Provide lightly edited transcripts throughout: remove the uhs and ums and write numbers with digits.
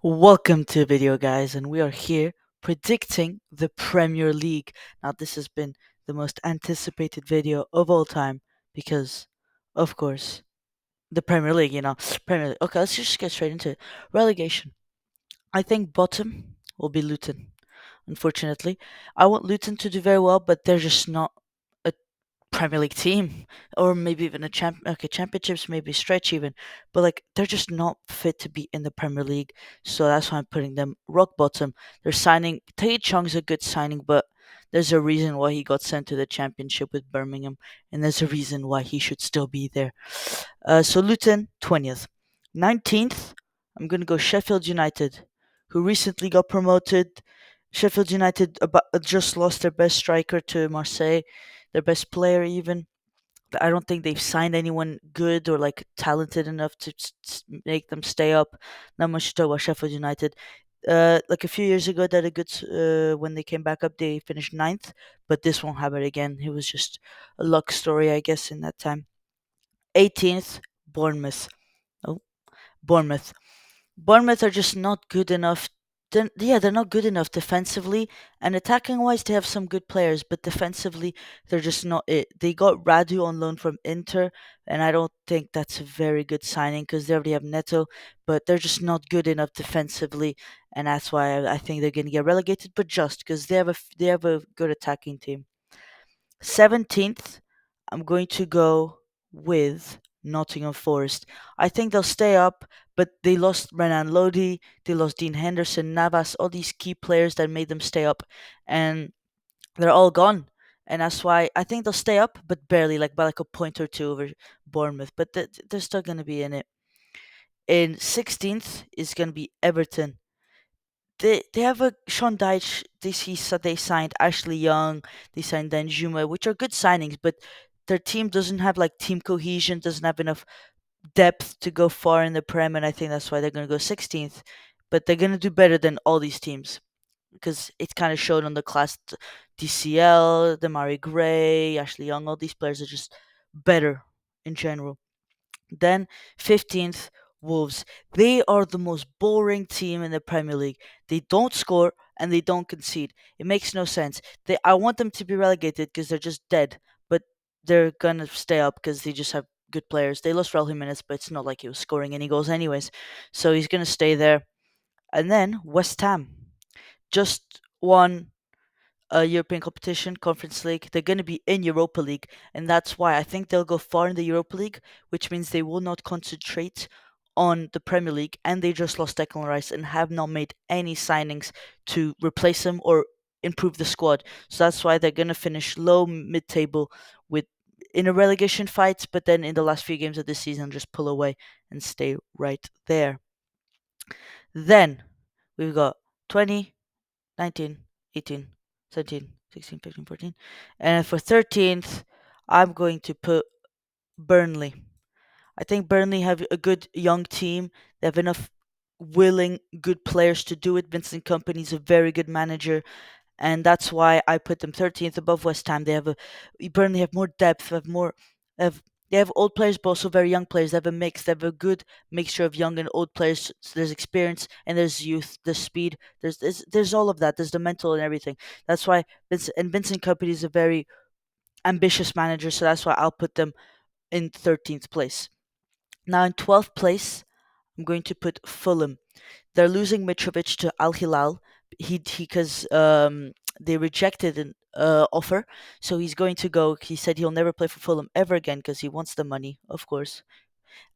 Welcome to the video, guys, and we are here predicting the Premier League. Now, this has been the most anticipated video of all time because, of course, the Premier League, Premier League. Okay, let's just get straight into it. Relegation. I think bottom will be Luton, unfortunately. I want Luton to do very well, but they're just not a Premier League team, or maybe even a championships, maybe stretch even, but like they're just not fit to be in the Premier League. So that's why I'm putting them rock bottom. They're signing Tae Chung's a good signing, but there's a reason why he got sent to the Championship with Birmingham, and there's a reason why he should still be there. So Luton 20th, 19th. I'm gonna go Sheffield United, who recently got promoted. Sheffield United just lost their best striker to Marseille, their best player even. I don't think they've signed anyone good or like talented enough to make them stay up. Not much to talk about Sheffield United. Like a few years ago, they had a good when they came back up, they finished ninth, but this won't happen again. It was just a luck story, I guess, in that time. 18th, Bournemouth. Oh, Bournemouth. Bournemouth are just not good enough. They're not good enough defensively, and attacking wise, they have some good players, but defensively, they're just not it. They got Radu on loan from Inter, and I don't think that's a very good signing because they already have Neto, but they're just not good enough defensively, and that's why I think they're going to get relegated, but just because they have a good attacking team. 17th, I'm going to go with Nottingham Forest. I think they'll stay up, but they lost Renan Lodi, they lost Dean Henderson, Navas, all these key players that made them stay up, and they're all gone. And that's why I think they'll stay up, but barely, like by like a point or two over Bournemouth. But they're still going to be in it. In 16th is going to be Everton. They have a Sean Dyche. They signed Ashley Young. They signed Danjuma, which are good signings, but their team doesn't have like team cohesion. Doesn't have enough depth to go far in the Prem, and I think that's why they're going to go 16th. But they're going to do better than all these teams because it's kind of showed on the class. DCL, Demari Gray, Ashley Young. All these players are just better in general. Then 15th, Wolves. They are the most boring team in the Premier League. They don't score and they don't concede. It makes no sense. I want them to be relegated because they're just dead, but they're gonna stay up because they just have good players. They lost Raul Jimenez, but it's not like he was scoring any goals anyways, so he's gonna stay there. And then West Ham just won a European competition, Conference League. They're going to be in Europa League, and that's why I think they'll go far in the Europa League, which means they will not concentrate on the Premier League. And they just lost Declan Rice and have not made any signings to replace him or improve the squad. So that's why they're going to finish low mid-table with in a relegation fight, but then in the last few games of the season just pull away and stay right there. Then we've got 20, 19, 18, 17, 16, 15, 14. And for 13th, I'm going to put Burnley. I think Burnley have a good young team. They have enough willing, good players to do it. Vincent Kompany's a very good manager, and that's why I put them 13th above West Ham. Burnley have more depth, have they have old players, but also very young players. They have a mix. They have a good mixture of young and old players. So there's experience and there's youth, there's speed. There's all of that. There's the mental and everything. That's why Vincent Kompany is a very ambitious manager. So that's why I'll put them in 13th place. Now in 12th place, I'm going to put Fulham. They're losing Mitrovic to Al Hilal. He because they rejected an offer, so he's going to go. He said he'll never play for Fulham ever again because he wants the money, of course.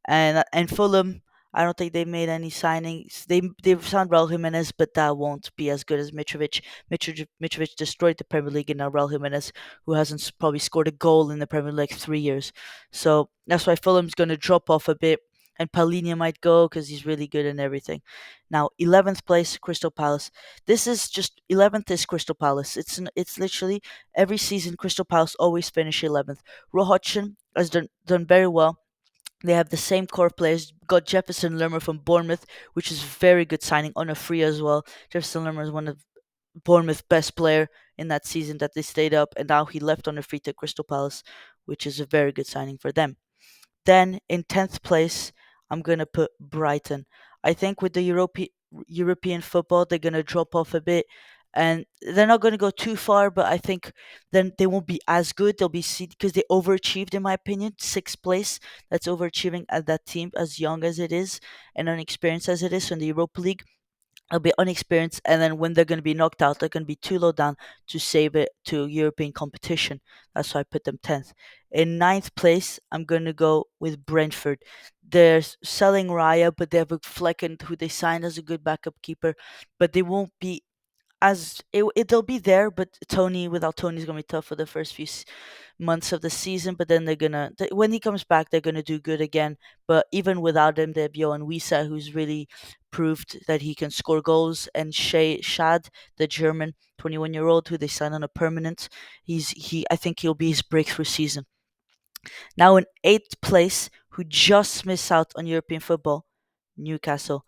And Fulham, I don't think they made any signings. They signed Raul Jimenez, but that won't be as good as Mitrovic. Mitrovic destroyed the Premier League, and now Raul Jimenez, who hasn't probably scored a goal in the Premier League 3 years. So that's why Fulham's going to drop off a bit, and Paulinho might go because he's really good and everything. Now 11th place, Crystal Palace. This is just 11th is Crystal Palace. It's literally every season Crystal Palace always finish 11th. Roy Hodgson has done very well. They have the same core players. Got Jefferson Lerma from Bournemouth, which is very good signing on a free as well. Jefferson Lerma is one of Bournemouth's best player in that season that they stayed up, and now he left on a free to Crystal Palace, which is a very good signing for them. Then in 10th place, I'm gonna put Brighton. I think with the European football, they're going to drop off a bit. And they're not going to go too far, but I think then they won't be as good. They'll be because they overachieved, in my opinion. Sixth place, that's overachieving at that team, as young as it is and unexperienced as it is. So in the Europa League, they'll be unexperienced, and then when they're going to be knocked out, they're going to be too low down to save it to European competition. That's why I put them 10th. In ninth place, I'm going to go with Brentford. They're selling Raya, but they have a Flecken who they signed as a good backup keeper, but they won't be as they'll be there, but Tony without Tony is gonna be tough for the first few months of the season. But then when he comes back, they're gonna do good again. But even without him, they have Johan Wisa, who's really proved that he can score goals, and Shad, the German 21-year-old who they signed on a permanent. I think he'll be his breakthrough season. Now in eighth place, who just missed out on European football, Newcastle.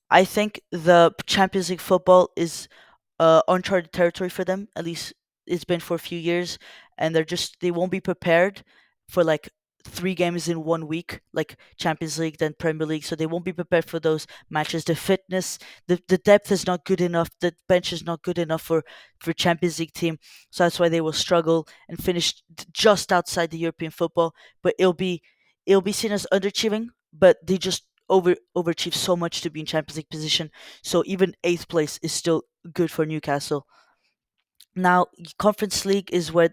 I think the Champions League football is uncharted territory for them. At least it's been for a few years, and they won't be prepared for like three games in 1 week, like Champions League, then Premier League. So they won't be prepared for those matches. The fitness, the depth is not good enough. The bench is not good enough for Champions League team. So that's why they will struggle and finish just outside the European football. But it'll be seen as underachieving. But they just overachieve so much to be in Champions League position. So even eighth place is still good for Newcastle. Now, Conference League is where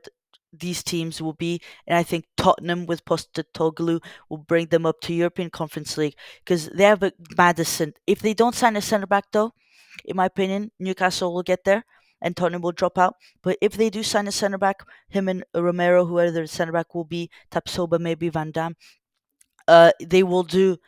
these teams will be, and I think Tottenham with Postecoglou will bring them up to European Conference League because they have a Madison. If they don't sign a centre back, though, in my opinion, Newcastle will get there and Tottenham will drop out. But if they do sign a centre back, him and Romero, whoever their centre back will be, Tapsoba, maybe Van Dam, they will do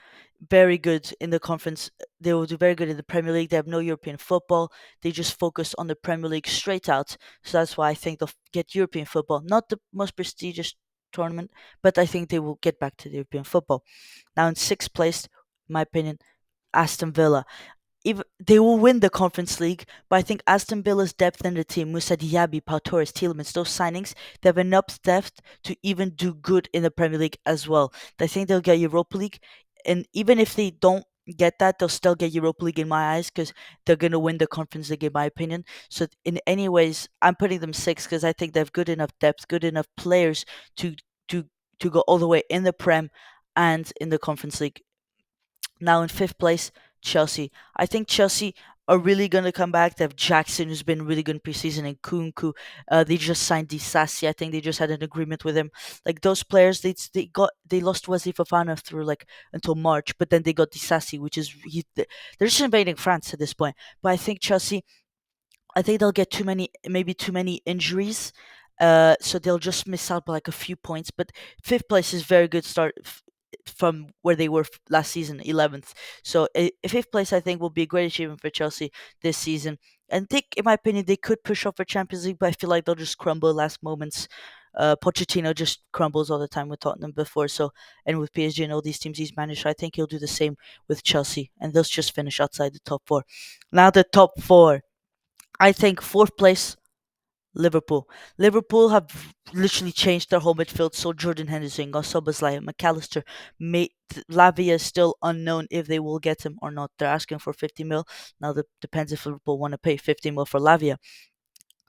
very good in the conference. They will do very good in the Premier League. They have no European football. They just focus on the Premier League straight out. So that's why I think they'll get European football. Not the most prestigious tournament, but I think they will get back to the European football. Now in sixth place, in my opinion, Aston Villa. If they will win the Conference League, but I think Aston Villa's depth in the team, Musa Diaby, Pau Torres, Tielemans, those signings, they have enough depth to even do good in the Premier League as well. I think they'll get Europa League, and even if they don't get that, they'll still get Europa League in my eyes because they're gonna win the Conference League in my opinion. So in any ways, I'm putting them six because I think they have good enough depth, good enough players to to to go all the way in the Prem and in the Conference League. Now in fifth place, Chelsea. I think Chelsea are really going to come back. They have Jackson, who's been really good in preseason, and Kunku. They just signed Disasi. I think they just had an agreement with him. Like those players, they lost Wesley Fofana through like until March, but then they got Disasi, which is they're just invading France at this point. But I think Chelsea, I think they'll get maybe too many injuries. So they'll just miss out by like a few points. But fifth place is very good start from where they were last season, 11th. So fifth place, I think, will be a great achievement for Chelsea this season. And I think, in my opinion, they could push off for Champions League, but I feel like they'll just crumble last moments. Pochettino just crumbles all the time with Tottenham before, and with PSG and all these teams he's managed. So I think he'll do the same with Chelsea, and they'll just finish outside the top four. Now the top four. I think fourth place, Liverpool. Liverpool have literally changed their whole midfield. So Jordan Henderson, Szoboszlai, McAllister, Lavia is still unknown if they will get him or not. They're asking for 50 mil. Now that depends if Liverpool want to pay 50 mil for Lavia.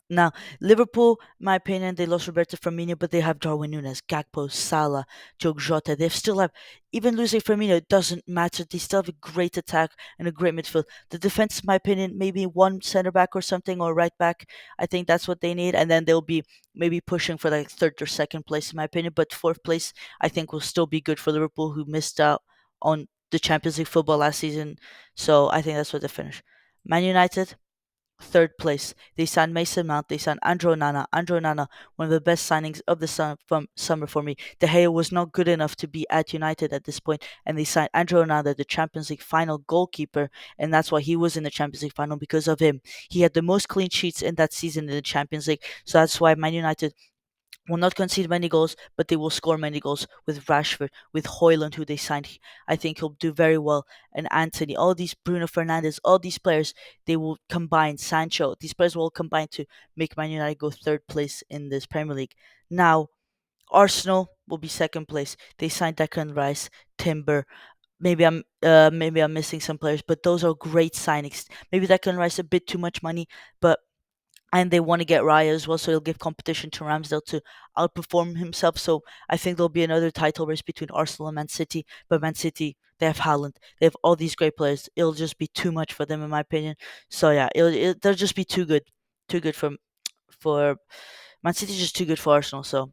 Now, Liverpool, in my opinion, they lost Roberto Firmino, but they have Darwin Nunes, Gakpo, Salah, Joe Jota. They still have, even losing Firmino, it doesn't matter. They still have a great attack and a great midfield. The defense, in my opinion, maybe one centre back or something, or right back. I think that's what they need. And then they'll be maybe pushing for like third or second place, in my opinion. But fourth place, I think, will still be good for Liverpool, who missed out on the Champions League football last season. So I think that's what they finish. Man United, third place. They signed Mason Mount. They signed Andrew Onana. Andrew Onana, one of the best signings of the summer for me. De Gea was not good enough to be at United at this point, and they signed Andrew Onana, the Champions League final goalkeeper, and that's why he was in the Champions League final because of him. He had the most clean sheets in that season in the Champions League, so that's why Man United will not concede many goals, but they will score many goals with Rashford, with Hoyland, who they signed. I think he'll do very well. And Anthony, all these Bruno Fernandes, all these players, they will combine. Sancho, these players will combine to make Man United go third place in this Premier League. Now, Arsenal will be second place. They signed Declan Rice, Timber, maybe I'm missing some players, but those are great signings. Maybe Declan Rice a bit too much money, but and they want to get Raya as well, so he'll give competition to Ramsdale to outperform himself. So I think there'll be another title race between Arsenal and Man City. But Man City, they have Haaland, they have all these great players. It'll just be too much for them, in my opinion. So yeah, they'll just be too good for Man City, just too good for Arsenal. So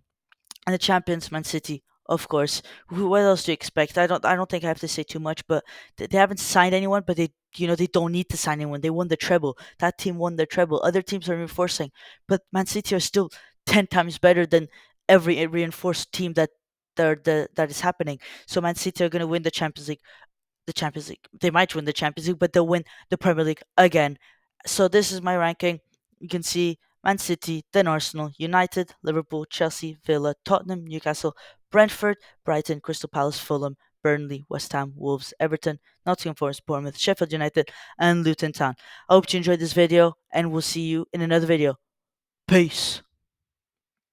and the champions, Man City, of course. What else do you expect? I don't think I have to say too much, but they haven't signed anyone, but they don't need to sign anyone. They won the treble. That team won the treble. Other teams are reinforcing, but Man City are still 10 times better than every reinforced team that is happening. So Man City are going to win the Champions League. They might win the Champions League, but they'll win the Premier League again. So this is my ranking. You can see Man City, then Arsenal, United, Liverpool, Chelsea, Villa, Tottenham, Newcastle, Brentford, Brighton, Crystal Palace, Fulham, Burnley, West Ham, Wolves, Everton, Nottingham Forest, Bournemouth, Sheffield United, and Luton Town. I hope you enjoyed this video, and we'll see you in another video. Peace.